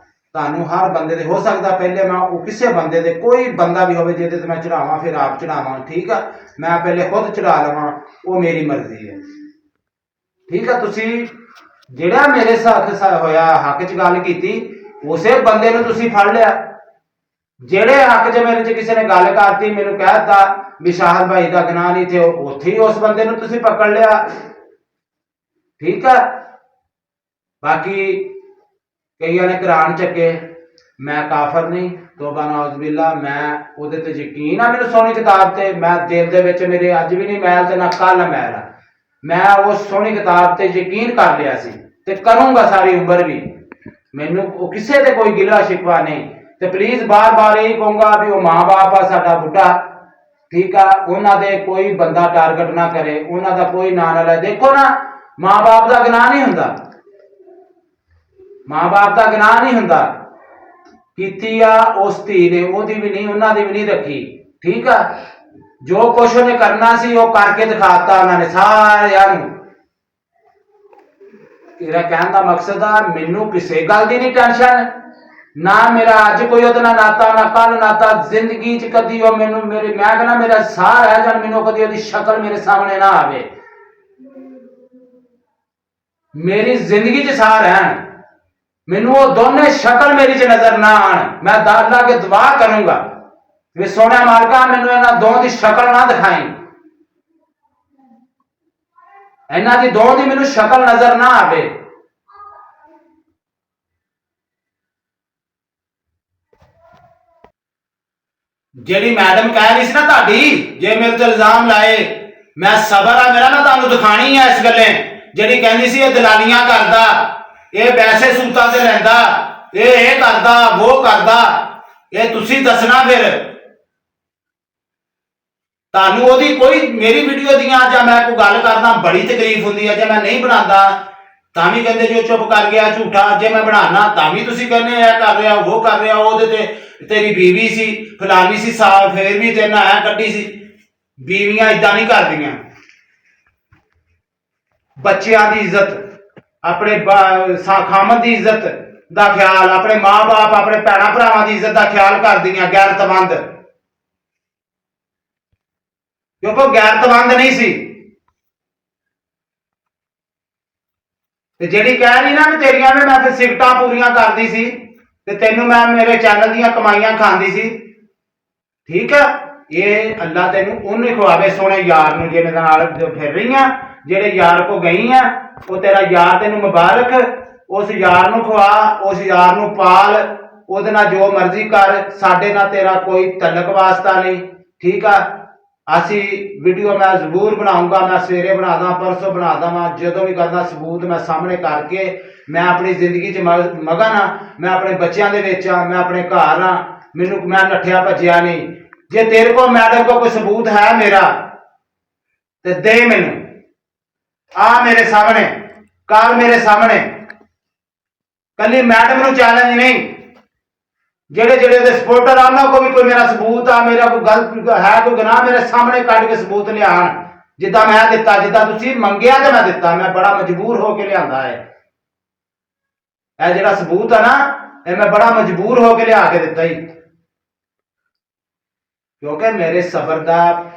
A: ਤੁਹਾਨੂੰ ਹਰ ਬੰਦੇ ਦੇ ਹੋ ਸਕਦਾ ਪਹਿਲੇ ਮੈਂ ਉਹ ਕਿਸੇ ਬੰਦੇ ਦੇ ਕੋਈ ਬੰਦਾ ਵੀ ਹੋਵੇ ਜਿਹਦੇ ਤੇ ਮੈਂ ਚੜਾਵਾਂ, ਫਿਰ ਆਪ ਚੜਾਵਾਂ, ਠੀਕ ਆ। ਮੈਂ ਪਹਿਲੇ ਖੁਦ ਚੜਾ ਲਵਾਂ, ਉਹ ਮੇਰੀ ਮਰਜ਼ੀ ਹੈ, ਠੀਕ ਆ। ਤੁਸੀਂ ਜਿਹੜਾ ਮੇਰੇ ਸਾਥ ਹੋਇਆ ਹੱਕ 'ਚ ਗੱਲ ਕੀਤੀ, ਉਸੇ ਬੰਦੇ ਨੂੰ ਤੁਸੀਂ ਫੜ ਲਿਆ। ਜਿਹੜੇ ਹੱਕ 'ਚ ਮੇਰੇ 'ਚ ਕਿਸੇ ਨੇ ਗੱਲ ਕਰਤੀ, ਮੈਨੂੰ ਕਹਿ ਦਿੱਤਾ ਵੀ ਸ਼ਾਹਦ ਭਾਈ ਦਾ ਗੁਨਾਹ ਨਹੀਂ, ਤੇ ਉੱਥੇ ਹੀ ਉਸ ਬੰਦੇ ਨੂੰ ਤੁਸੀਂ ਪਕੜ ਲਿਆ, ਠੀਕ ਆ। ਬਾਕੀ ਕਈਆਂ ਨੇ ਕੁਰਾਨ ਚੱਕੇ, ਮੈਂ ਕਾਫਰ ਨਹੀਂ, ਤੋਬਾ ਨਾਉਜ਼ ਬਿल्ला, ਮੈਂ ਉਹਦੇ ਤੇ ਯਕੀਨ ਆ, ਮੈਨੂੰ ਸੋਹਣੀ ਕਿਤਾਬ ਤੇ। ਮੈਂ ਦਿਲ ਦੇ ਵਿੱਚ ਮੇਰੇ ਅੱਜ ਵੀ ਨਹੀਂ ਮੈਲ ਤੇ ਨਾ ਕੱਲ ਮੈਲ ਆ। ਮੈਂ ਉਸ ਸੋਹਣੀ ਕਿਤਾਬ ਤੇ ਯਕੀਨ ਕਰ ਲਿਆ ਸੀ, ਤੇ ਕਰੂੰਗਾ ਸਾਰੀ ਉਮਰ ਵੀ। ਮੈਨੂੰ ਉਹ ਕਿਸੇ ਤੇ ਕੋਈ ਗਿਲਾ ਸ਼ਿਕਵਾ ਨਹੀਂ। ਤੇ ਪਲੀਜ਼ ਬਾਰ-ਬਾਰ ਇਹ ਕਹੂੰਗਾ ਵੀ ਉਹ ਮਾਂ-ਬਾਪ ਆ ਸਾਡਾ ਬੁੱਢਾ, ਠੀਕ ਆ, ਉਹਨਾਂ ਦੇ ਕੋਈ ਬੰਦਾ ਟਾਰਗੇਟ ਨਾ ਕਰੇ, ਉਹਨਾਂ ਦਾ ਕੋਈ ਨਾਂ ਨਾ ਲੈ। ਦੇਖੋ ਨਾ, ਮਾਂ-ਬਾਪ ਦਾ ਗੁਨਾਹ ਨਹੀਂ ਹੁੰਦਾ, ਮਾਂ-ਬਾਪ ਦਾ ਗੁਨਾਹ ਨਹੀਂ ਹੁੰਦਾ। ਕੀਤੀ ਆ ਉਸ ਧੀ ਨੇ, ਉਹਦੀ ਵੀ ਨਹੀਂ, ਉਹਨਾਂ ਦੀ ਵੀ ਨਹੀਂ ਰੱਖੀ, ਠੀਕ ਆ। ਜੋ ਕੁਛ ਉਹਨੇ ਕਰਨਾ ਸੀ ਉਹ ਕਰਕੇ ਦਿਖਾਤਾ ਉਹਨਾਂ ਨੇ ਸਾਰਿਆਂ ਨੂੰ। ਤੇਰਾ ਕਹਿਣ ਦਾ ਮਕਸਦ ਆ, ਮੈਨੂੰ ਕਿਸੇ ਗੱਲ ਦੀ ਨਹੀਂ ਟੈਨਸ਼ਨ, ਨਾ ਮੇਰਾ ਅੱਜ ਕੋਈ ਉਹਦੇ ਨਾਲ ਨਾਤਾ, ਨਾ ਕੱਲ ਨਾਤਾ, ਜ਼ਿੰਦਗੀ 'ਚ ਕਦੀ ਉਹ ਮੈਨੂੰ ਮੈਂ ਕਹਿੰਦਾ ਮੇਰਾ ਸਾਹ ਰਹਿ ਜਾਣ, ਮੈਨੂੰ ਕਦੀ ਉਹਦੀ ਸ਼ਕਲ ਮੇਰੇ ਸਾਹਮਣੇ ਨਾ ਆਵੇ, ਮੇਰੀ ਜ਼ਿੰਦਗੀ 'ਚ ਸਾਹ ਰਹਿਣ, ਮੈਨੂੰ ਉਹ ਦੋਨੇ ਸ਼ਕਲ ਮੇਰੀ 'ਚ ਨਜ਼ਰ ਨਾ ਆਣ। ਮੈਂ ਅੱਲਾ ਕੇ ਦੁਆ ਕਰੂੰਗਾ ਵੀ ਸੋਹਣਾ ਮਾਲਕਾ ਮੈਨੂੰ ਇਹਨਾਂ ਦੋਵਾਂ ਦੀ ਸ਼ਕਲ ਨਾ ਦਿਖਾਈ, ਇਹਨਾਂ ਦੀ ਦੋਵਾਂ ਦੀ ਮੈਨੂੰ ਸ਼ਕਲ ਨਜ਼ਰ ਨਾ ਆਵੇ। ਜਿਹੜੀ ਮੈਡਮ ਕਹਿ ਰਹੀ ਸੀ ਨਾ ਤੁਹਾਡੀ, ਜੇ ਮੇਰੇ ਤੇ ਇਲਜ਼ਾਮ ਲਾਏ, ਮੈਂ ਸਬਰ ਆ ਮੇਰਾ, ਮੈਂ ਤੁਹਾਨੂੰ ਦਿਖਾਣੀ ਆ ਇਸ ਗੱਲੇ। ਜਿਹੜੀ ਕਹਿੰਦੀ ਸੀ ਇਹ ਦਲਾਲੀਆਂ ਕਰਦਾ, ਇਹ ਪੈਸੇ ਸੂਤਾਂ ਤੇ ਲੈਂਦਾ, ਇਹ ਕਰਦਾ, ਉਹ ਕਰਦਾ, ਇਹ ਤੁਸੀਂ ਦੱਸਣਾ। ਫਿਰ ਤੁਹਾਨੂੰ ਉਹਦੀ ਕੋਈ ਮੇਰੀ ਵੀਡੀਓ ਦੀਆਂ ਜਾਂ ਮੈਂ ਕੋਈ ਗੱਲ ਕਰਦਾ ਬੜੀ ਤਕਲੀਫ ਹੁੰਦੀ ਹੈ। ਜੇ ਮੈਂ ਨਹੀਂ ਬਣਾਉਂਦਾ ਤਾਂ ਵੀ ਕਹਿੰਦੇ ਜੋ ਚੁੱਪ ਕਰ ਗਿਆ ਝੂਠਾ, ਜੇ ਮੈਂ ਬਣਾਣਾ ਤਾਂ ਵੀ ਤੁਸੀਂ ਕਹਿੰਦੇ ਇਹ ਕਰ ਰਿਹਾ, ਉਹ ਕਰ ਰਿਹਾ, ਉਹਦੇ ਤੇ ਤੇਰੀ ਬੀਵੀ ਸੀ, ਫਲਾਨੀ ਸੀ, ਸਾਲ ਫੇਰ ਵੀ ਤੇਰੇ ਨਾਲ ਐ ਕੱਢੀ ਸੀ। ਬੀਵੀਆਂ ਇਦਾਂ ਨਹੀਂ ਕਰਦੀਆਂ। ਬੱਚਿਆਂ ਦੀ ਇੱਜ਼ਤ, ਆਪਣੇ ਖਾਮਦ ਦੀ ਇੱਜ਼ਤ ਦਾ ਖਿਆਲ, ਆਪਣੇ ਮਾਂ-ਬਾਪ, ਆਪਣੇ ਭੈਣਾਂ ਭਰਾਵਾਂ ਦੀ ਇੱਜ਼ਤ ਦਾ ਖਿਆਲ ਕਰਦੀਆਂ, ਗੈਰਤਮੰਦ, ਕਿਉਂਕਿ ਉਹ ਗੈਰਤਮੰਦ ਨਹੀਂ ਸੀ। ਤੇ ਜਿਹੜੀ ਕਹਿ ਰਹੀ ਨਾ ਵੀ ਤੇਰੀਆਂ ਵੀ ਮੈਂ ਫਿਰ ਸਿਗਟਾਂ ਪੂਰੀਆਂ ਕਰਦੀ ਸੀ, ਤੇ ਤੈਨੂੰ ਮੈਂ ਮੇਰੇ ਚੈਨਲ ਦੀਆਂ ਕਮਾਈਆਂ ਖਾਂਦੀ ਸੀ, ਠੀਕ ਆ। ਇਹ ਅੱਲਾ ਤੈਨੂੰ ਉਹਨੇ ਖਵਾਵੇ ਸੋਹਣੇ ਯਾਰ ਨੂੰ, ਜਿਹਦੇ ਨਾਲ ਫਿਰ ਰਹੀਆਂ, ਜਿਹੜੇ ਯਾਰ ਕੋ ਗਈ ਆ, ਉਹ ਤੇਰਾ ਯਾਰ ਤੈਨੂੰ ਮੁਬਾਰਕ। ਉਸ ਯਾਰ ਨੂੰ ਖਵਾ, ਉਸ ਯਾਰ ਨੂੰ ਪਾਲ, ਉਹਦੇ ਨਾਲ ਜੋ ਮਰਜ਼ੀ ਕਰ, ਸਾਡੇ ਨਾਲ ਤੇਰਾ ਕੋਈ ਤਲਕ ਵਾਸਤਾ ਨਹੀਂ, ਠੀਕ ਆ। ਅਸੀਂ ਵੀਡੀਓ ਮੈਂ ਜ਼ਰੂਰ ਬਣਾਉਂਗਾ। ਮੈਂ ਸਵੇਰੇ ਬਣਾਦਾ, ਪਰਸੋਂ ਬਣਾਦਾ, ਮੈਂ ਜਦੋਂ ਵੀ ਕਰਦਾ ਸਬੂਤ ਮੈਂ ਸਾਹਮਣੇ ਕਰਕੇ ਮੈਂ ਆਪਣੀ ਜ਼ਿੰਦਗੀ 'ਚ ਮਗਨ ਆ। ਮੈਂ ਆਪਣੇ ਬੱਚਿਆਂ ਦੇ ਵਿੱਚ ਆ, ਮੈਂ ਆਪਣੇ ਘਰ ਆ, ਮੈਂ ਨੱਠਿਆ ਭੱਜਿਆ ਨਹੀਂ। ਜੇ ਤੇਰੇ ਕੋਲ ਮੈਡਮ ਕੋਲ ਕੋਈ ਸਬੂਤ ਹੈ ਮੇਰਾ ਤੇ ਦੇ ਮੈਨੂੰ, ਆ ਮੇਰੇ ਸਾਹਮਣੇ ਕੱਲ ਮੇਰੇ ਸਾਹਮਣੇ। ਕੱਲੀ ਮੈਡਮ ਨੂੰ ਚੈਲੰਜ ਨਹੀਂ, ਜਿਹੜੇ ਜਿਹੜੇ ਉਹਦੇ ਸਪੋਰਟਰ ਆ ਉਹਨਾਂ ਕੋਲ ਵੀ ਕੋਈ ਮੇਰਾ ਸਬੂਤ ਆ, ਮੇਰਾ ਕੋਈ ਗਲਤ ਹੈ, ਕੋਈ ਗੁਨਾਹ ਮੇਰੇ ਸਾਹਮਣੇ ਕੱਢ ਕੇ ਸਬੂਤ ਲਿਆਣ। ਜਿੱਦਾਂ ਮੈਂ ਦਿੱਤਾ, ਜਿੱਦਾਂ ਤੁਸੀਂ ਮੰਗਿਆ ਤੇ ਮੈਂ ਦਿੱਤਾ। ਮੈਂ ਬੜਾ ਮਜਬੂਰ ਹੋ ਕੇ ਲਿਆਂਦਾ ਹੈ। ਇਹ ਜਿਹੜਾ ਸਬੂਤ ਆ ਨਾ, ਇਹ ਮੈਂ ਬੜਾ ਮਜਬੂਰ ਹੋ ਕੇ ਲਿਆ ਕੇ ਦਿੱਤਾ ਹੀ, ਕਿਉਂਕਿ ਮੇਰੇ ਸਬਰ ਦਾ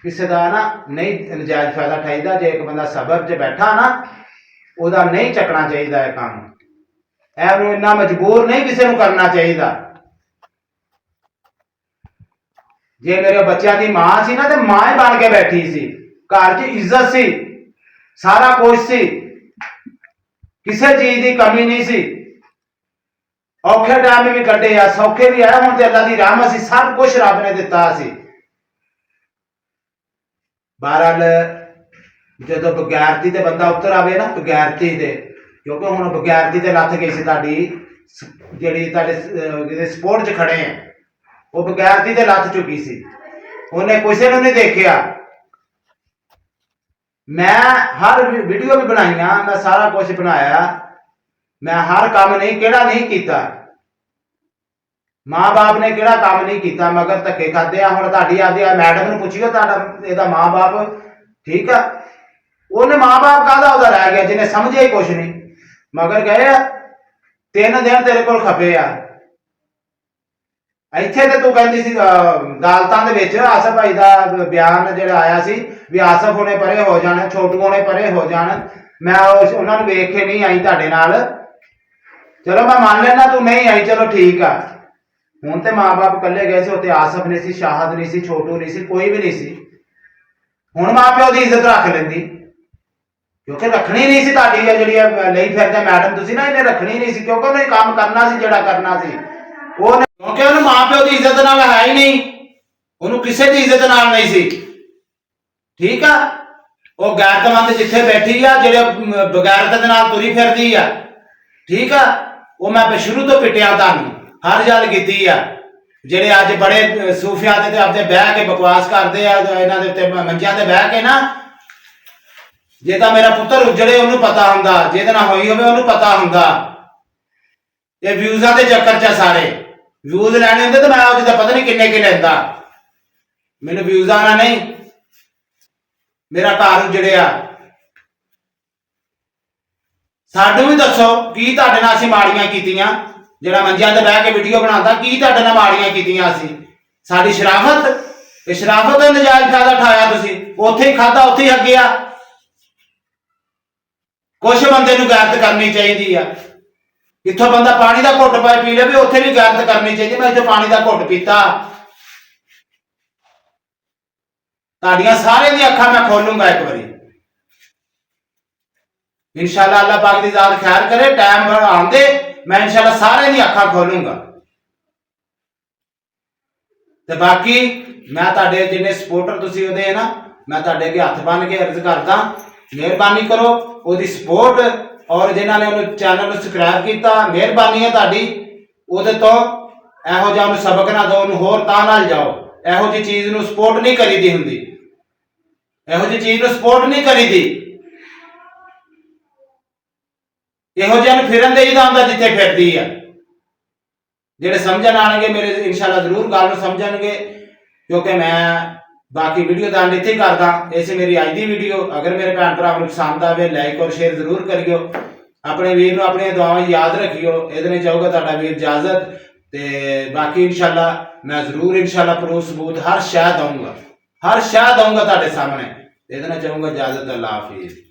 A: ਕਿਸੇ ਦਾ ਨਾ ਨਹੀਂ ਨਜਾਇਜ਼ ਫਾਇਦਾ ਉਠਾਈਦਾ। ਜੇ ਇੱਕ ਬੰਦਾ ਸਬਰ 'ਚ ਬੈਠਾ ਨਾ, ਉਹਦਾ ਨਹੀਂ ਚੱਕਣਾ ਚਾਹੀਦਾ ਇਹ ਕੰਮ। ਇਹਨੂੰ ਇੰਨਾ ਮਜਬੂਰ ਨਹੀਂ ਕਿਸੇ ਨੂੰ ਕਰਨਾ ਚਾਹੀਦਾ। ਜੇ ਮੇਰੇ ਬੱਚਿਆਂ ਦੀ ਮਾਂ ਸੀ ਨਾ, ਤੇ ਮਾਂ ਹੀ ਬਣ ਕੇ ਬੈਠੀ ਸੀ। ਘਰ 'ਚ ਇੱਜ਼ਤ ਸੀ, ਸਾਰਾ ਕੁਝ ਸੀ, ਕਿਸੇ ਚੀਜ਼ ਦੀ ਕਮੀ ਨਹੀਂ ਸੀ। ਔਖੇ ਟਾਈਮ ਵੀ ਕੱਢੇ ਆ, ਸੌਖੇ ਵੀ ਆਏ। ਹੁਣ ਤੇ ਅੱਲਾ ਦੀ ਰਹਿਮਤ ਸੀ, ਸਭ ਕੁਝ ਰੱਬ ਨੇ ਦਿੱਤਾ ਸੀ। ਬਹਰਹਾਲ ਜਦੋਂ ਬਗੈਰਤੀ ਤੇ ਬੰਦਾ ਉੱਤਰ ਆਵੇ ਨਾ, ਬਗੈਰਤੀ ਤੇ, ਕਿਉਂਕਿ ਹੁਣ ਬਗੈਰਤੀ ਤੇ ਲੱਥ ਗਈ ਸੀ ਤੁਹਾਡੀ, ਜਿਹੜੀ ਤੁਹਾਡੇ ਸਪੋਰਟ 'ਚ ਖੜੇ ਆ, ਉਹ ਬਗੈਰਤੀ ਤੇ ਲੱਥ ਚੁੱਕੀ ਸੀ। ਉਹਨੇ ਕਿਸੇ ਨੂੰ ਨਹੀਂ ਦੇਖਿਆ। ਮੈਂ ਹਰ ਵੀਡੀਓ ਵੀ ਬਣਾਈਆਂ, ਮੈਂ ਸਾਰਾ ਕੁਝ ਬਣਾਇਆ, ਮੈਂ ਹਰ ਕੰਮ ਨਹੀਂ ਕਿਹੜਾ ਨਹੀਂ ਕੀਤਾ। ਮਾਂ-ਬਾਪ ਨੇ ਕਿਹੜਾ ਕੰਮ ਨਹੀਂ ਕੀਤਾ, ਮਗਰ ਧੱਕੇ ਖਾਦੇ ਆ। ਹੁਣ ਤੁਹਾਡੀ ਆਪਦੀ ਮੈਡਮ ਨੂੰ ਪੁੱਛਿਓ, ਤੁਹਾਡਾ ਇਹਦਾ ਮਾਂ-ਬਾਪ ਠੀਕ ਆ? ਉਹਨੇ ਮਾਂ-ਬਾਪ ਕਾਹਦਾ ਉਹਦਾ ਰਹਿ ਗਿਆ, ਜਿਹਨੇ ਸਮਝਿਆ ਹੀ ਕੁਛ ਨਹੀਂ। ਮਗਰ ਗਏ 3 ਦਿਨ ਤੇਰੇ ਕੋਲ ਖਪੇ ਆ। ਇੱਥੇ ਤੇ ਤੂੰ ਕਹਿੰਦੀ ਸੀ ਅਦਾਲਤਾਂ ਦੇ ਵਿੱਚ ਆਸਫ ਭਾਈ ਦਾ ਬਿਆਨ ਜਿਹੜਾ ਆਇਆ ਸੀ ਵੀ ਆਸਫ ਹੋਣੇ ਪਰੇ ਹੋ ਜਾਣ, ਛੋਟੂ ਹੋਣੇ ਪਰੇ ਹੋ ਜਾਣ। ਮੈਂ ਉਹਨਾਂ ਨੂੰ ਵੇਖ ਕੇ ਨਹੀਂ ਆਈ ਤੁਹਾਡੇ ਨਾਲ। ਚਲੋ ਮੈਂ ਮੰਨ ਲੈਣਾ ਤੂੰ ਨਹੀਂ ਆਈ, ਚਲੋ ਠੀਕ ਆ। ਹੁਣ ਤੇ ਮਾਂ-ਬਾਪ ਇਕੱਲੇ ਗਏ ਸੀ, ਉੱਥੇ ਆਸਫ ਨਹੀਂ ਸੀ, ਸ਼ਾਹਦ ਨਹੀਂ ਸੀ, ਛੋਟੂ ਨਹੀਂ ਸੀ, ਕੋਈ ਵੀ ਨਹੀਂ ਸੀ। ਹੁਣ ਮਾਂ-ਪਿਓ ਦੀ ਇੱਜ਼ਤ ਰੱਖ ਲੈਂਦੀ, ਕਿਉਂਕਿ ਰੱਖਣੀ ਨਹੀਂ ਸੀ ਤੁਹਾਡੀ ਜਿਹੜੀ ਲਈ ਫਿਰਦੇ ਮੈਡਮ ਤੁਸੀਂ ਨਾ, ਇਹਨੇ ਰੱਖਣੀ ਨਹੀਂ ਸੀ। ਕਿਉਂਕਿ ਉਹਨੇ ਕੰਮ ਕਰਨਾ ਸੀ ਜਿਹੜਾ ਕਰਨਾ ਸੀ ਉਹਨੇ, ਕਿਉਂਕਿ ਉਹਨੂੰ ਮਾਂ-ਪਿਓ ਦੀ ਇੱਜ਼ਤ ਨਾਲ ਹੈ ਹੀ ਨਹੀਂ, ਉਹਨੂੰ ਕਿਸੇ ਦੀ ਇੱਜ਼ਤ ਨਾਲ ਨਹੀਂ ਸੀ। ਠੀਕ ਆ? ਉਹ ਗੈਰਤਮੰਦ ਜਿੱਥੇ ਬੈਠੀ ਆ, ਜਿਹੜੇ ਬਗੈਰਤ ਦੇ ਨਾਲ ਤੁਰੀ ਫਿਰਦੀ ਆ, ਠੀਕ ਆ? ਉਹ ਮੈਂ ਸ਼ੁਰੂ ਤੋਂ ਪਿੱਟਿਆ ਤੁਹਾਨੂੰ, ਹਰ ਗੱਲ ਕੀਤੀ ਆ। ਜਿਹੜੇ ਅੱਜ ਬੜੇ ਸੂਫੀਆਂ ਦੇ ਤੇ ਆਪਦੇ ਬਹਿ ਕੇ ਬਕਵਾਸ ਕਰਦੇ ਆ, ਇਹਨਾਂ ਦੇ ਉੱਤੇ ਮੰਜਿਆਂ ਤੇ ਬਹਿ ਕੇ ਨਾ, ਜੇ ਤਾਂ ਮੇਰਾ ਪੁੱਤਰ ਉਜੜੇ ਉਹਨੂੰ ਪਤਾ ਹੁੰਦਾ, ਜਿਹਦੇ ਨਾਲ ਹੋਈ ਹੋਵੇ ਉਹਨੂੰ ਪਤਾ ਹੁੰਦਾ। ਇਹ ਵਿਊਜ਼ਾਂ ਦੇ ਚੱਕਰ 'ਚ ਸਾਰੇ ਵਿਊਜ਼ ਲੈਣੇ ਹੁੰਦੇ ਤਾਂ ਮੈਂ ਉਹਦੇ ਤਾਂ ਪਤਾ ਨਹੀਂ ਕਿੰਨੇ ਕਿ ਲੈਂਦਾ। ਮੈਨੂੰ ਵਿਊਜ਼ਾਂ ਨਾਲ ਨਹੀਂ, ਮੇਰਾ ਘਰ ਉਜੜਿਆ। ਸਾਨੂੰ ਵੀ ਦੱਸੋ ਕੀ ਤੁਹਾਡੇ ਨਾਲ ਅਸੀਂ ਮਾੜੀਆਂ ਕੀਤੀਆਂ? ਜਿਹੜਾ ਮੰਜਿਆਂ ਤੇ ਬਹਿ ਕੇ ਵੀਡੀਓ ਬਣਾਉਂਦਾ, ਕੀ ਤੁਹਾਡੇ ਨਾਲ ਮਾੜੀਆਂ ਕੀਤੀਆਂ ਅਸੀਂ? ਸਾਡੀ ਸ਼ਰਾਫਤ, ਇਹ ਸ਼ਰਾਫਤ ਦਾ ਨਜਾਇਜ਼ ਫਾਇਦਾ ਉਠਾਇਆ ਤੁਸੀਂ। ਉੱਥੇ ਹੀ ਖਾਦਾ, ਉੱਥੇ ਹੀ ਹੱਗਿਆ। ਕੁਛ ਬੰਦੇ ਨੂੰ ਗੈਰਤ ਕਰਨੀ ਚਾਹੀਦੀ ਆ। ਇੱਥੋਂ ਬੰਦਾ ਪਾਣੀ ਦਾ ਘੁੱਟ ਪਾਏ ਪੀ ਲਵੇ, ਉੱਥੇ ਵੀ ਗੈਰਤ ਕਰਨੀ ਚਾਹੀਦੀ। ਮੈਂ ਇੱਥੇ ਪਾਣੀ ਦਾ ਘੁੱਟ ਪੀਤਾ। ਤੁਹਾਡੀਆਂ ਸਾਰਿਆਂ ਦੀਆਂ ਅੱਖਾਂ ਮੈਂ ਖੋਲੂੰਗਾ ਇੱਕ ਵਾਰੀ, ਇਨਸ਼ਾਅੱਲਾ। ਅੱਲਾਹ ਪਾਕ ਦੀ ਜ਼ਾਤ ਖੈਰ ਕਰੇ, ਟਾਈਮ ਆਉਣ ਦੇ, ਮੈਂ ਇਨਸ਼ਾਅੱਲਾ ਸਾਰਿਆਂ ਦੀਆਂ ਅੱਖਾਂ ਖੋਲੂੰਗਾ। ਤੇ ਬਾਕੀ ਮੈਂ ਤੁਹਾਡੇ ਜਿੰਨੇ ਸਪੋਰਟਰ ਤੁਸੀਂ ਉਹਦੇ ਨਾ, ਮੈਂ ਤੁਹਾਡੇ ਅੱਗੇ ਹੱਥ ਬੰਨ ਕੇ ਅਰਜ਼ ਕਰਦਾ, ਮਿਹਰਬਾਨੀ ਕਰੋ ਉਹਦੀ ਸਪੋਰਟ। ਔਰ ਜਿਨ੍ਹਾਂ ਨੇ ਉਹਨੂੰ ਚੈਨਲ ਨੂੰ ਸਬਸਕ੍ਰਾਈਬ ਕੀਤਾ, ਮਿਹਰਬਾਨੀ ਹੈ ਤੁਹਾਡੀ। ਉਹਦੇ ਤੋਂ ਇਹੋ ਜਿਹਾ ਉਹਨੂੰ ਸਬਕ ਨਾ ਦਿਓ, ਉਹਨੂੰ ਹੋਰ ਤਾਂ ਨਾਲ ਜਾਓ। ਇਹੋ ਜਿਹੀ ਚੀਜ਼ ਨੂੰ ਸਪੋਰਟ ਨਹੀਂ ਕਰੀਦੀ ਹੁੰਦੀ, ਇਹੋ ਜਿਹੀ ਚੀਜ਼ ਨੂੰ ਸਪੋਰਟ ਨਹੀਂ ਕਰੀਦੀ। ਇਹੋ ਜਿਹਾ ਨੂੰ ਫਿਰਨ ਦੇਈਦਾ ਹੁੰਦਾ ਜਿੱਥੇ ਫਿਰਦੀ ਆ। ਜਿਹੜੇ ਸਮਝਣ ਆਣਗੇ ਮੇਰੇ ਇਨਸ਼ਾਅੱਲਾ ਜ਼ਰੂਰ ਗੱਲ ਨੂੰ ਸਮਝਣਗੇ, ਕਿਉਂਕਿ ਮੈਂ ਬਾਕੀ ਵੀਡੀਓ ਦਾ ਐਂਡ ਇੱਥੇ ਹੀ ਕਰਦਾ। ਇਹ ਸੀ ਮੇਰੀ ਅੱਜ ਦੀ ਵੀਡੀਓ। ਅਗਰ ਮੇਰੇ ਭੈਣ ਭਰਾ ਨੂੰ ਪਸੰਦ ਆਵੇ, ਲਾਈਕ ਔਰ ਸ਼ੇਅਰ ਜ਼ਰੂਰ ਕਰਿਓ। ਆਪਣੇ ਵੀਰ ਨੂੰ ਆਪਣੀਆਂ ਦੁਆਵਾਂ ਯਾਦ ਰੱਖਿਓ। ਇਹਦੇ ਨਾਲ ਚਾਹੂਗਾ ਤੁਹਾਡਾ ਵੀਰ ਇਜਾਜ਼ਤ। ਤੇ ਬਾਕੀ ਇਨਸ਼ਾਅੱਲਾ ਮੈਂ ਜ਼ਰੂਰ ਇਨਸ਼ਾਅੱਲਾ ਪ੍ਰੂਫ ਸਬੂਤ ਹਰ ਸ਼ੈ ਦਊਂਗਾ, ਹਰ ਸ਼ੈ ਦਊਂਗਾ ਤੁਹਾਡੇ ਸਾਹਮਣੇ। ਇਹਦੇ ਨਾਲ ਚਾਹੂਗਾ ਇਜਾਜ਼ਤ। ਅੱਲਾਹ ਹਾਫਿਜ਼।